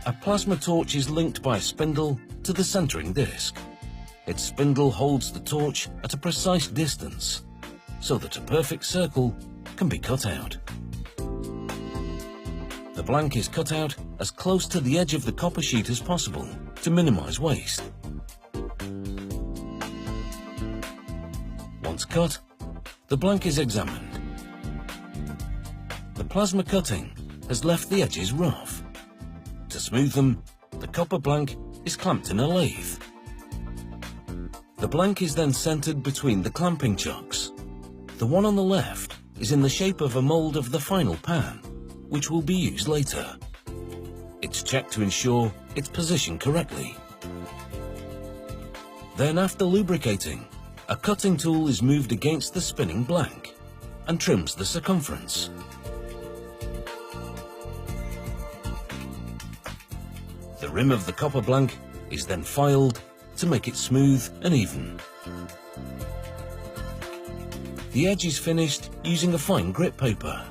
A plasma torch is linked by a spindle to the centering disc. Its spindle holds the torch at a precise distance so that a perfect circle can be cut out. The blank is cut out as close to the edge of the copper sheet as possible to minimize waste. Once cut, the blank is examined. The plasma cutting has left the edges rough. To smooth them, the copper blank is clamped in a lathe. The blank is then centered between the clamping chucks. The one on the left is in the shape of a mold of the final pan, which will be used later. It's checked to ensure it's positioned correctly. Then, after lubricating, a cutting tool is moved against the spinning blank and trims the circumference. The rim of the copper blank is then filed to make it smooth and even. The edge is finished using a fine grit paper.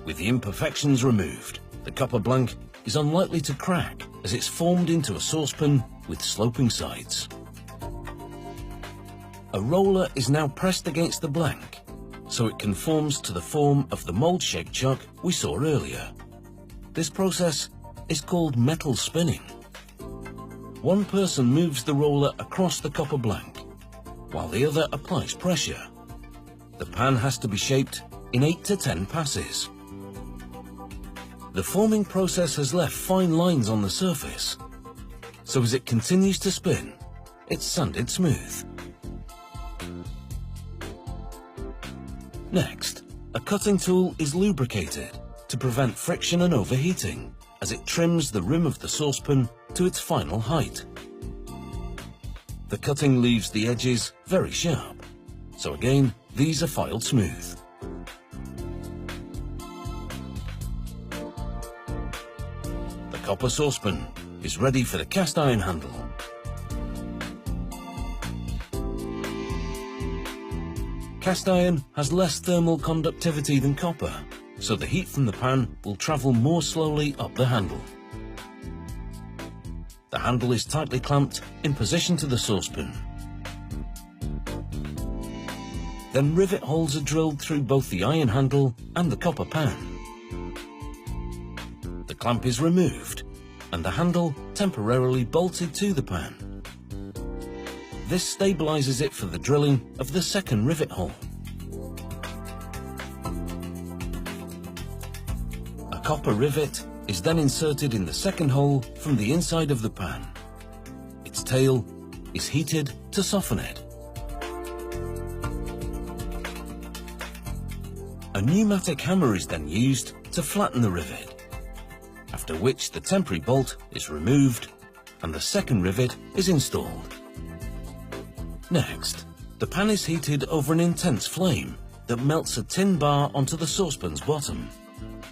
With the imperfections removed, the copper blank is unlikely to crack as it's formed into a saucepan with sloping sides. A roller is now pressed against the blank so it conforms to the form of the mold-shaped chuck we saw earlier. This process is called metal spinning. One person moves the roller across the copper blank, while the other applies pressure. The pan has to be shaped in 8 to 10 passes. The forming process has left fine lines on the surface, so as it continues to spin, it's sanded smooth. Next, a cutting tool is lubricated to prevent friction and overheating as it trims the rim of the saucepan to its final height. The cutting leaves the edges very sharp, so again, these are filed smooth. The copper saucepan is ready for the cast iron handle. Cast iron has less thermal conductivity than copper, so the heat from the pan will travel more slowly up the handle. The handle is tightly clamped in position to the saucepan. Then rivet holes are drilled through both the iron handle and the copper pan. The clamp is removed and the handle temporarily bolted to the pan. This stabilizes it for the drilling of the second rivet hole. A copper rivet is then inserted in the second hole from the inside of the pan. Its tail is heated to soften it. A pneumatic hammer is then used to flatten the rivet, after which the temporary bolt is removed and the second rivet is installed. Next, the pan is heated over an intense flame that melts a tin bar onto the saucepan's bottom.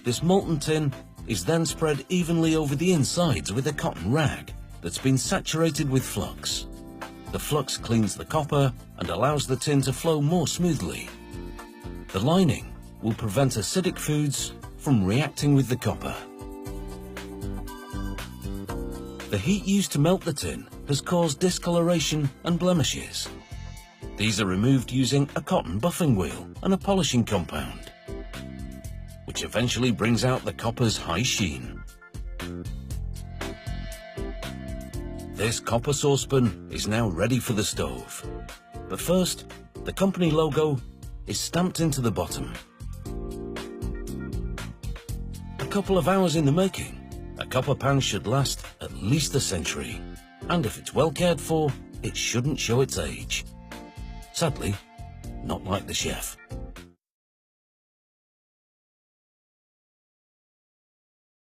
This molten tin is then spread evenly over the insides with a cotton rag that's been saturated with flux. The flux cleans the copper and allows the tin to flow more smoothly. The lining will prevent acidic foods from reacting with the copper. The heat used to melt the tin has caused discoloration and blemishes. These are removed using a cotton buffing wheel and a polishing compound, which eventually brings out the copper's high sheen. This copper saucepan is now ready for the stove. But first, the company logo is stamped into the bottom. A couple of hours in the making, a copper pan should last at least a century, and if it's well cared for, it shouldn't show its age. Sadly, not like the chef.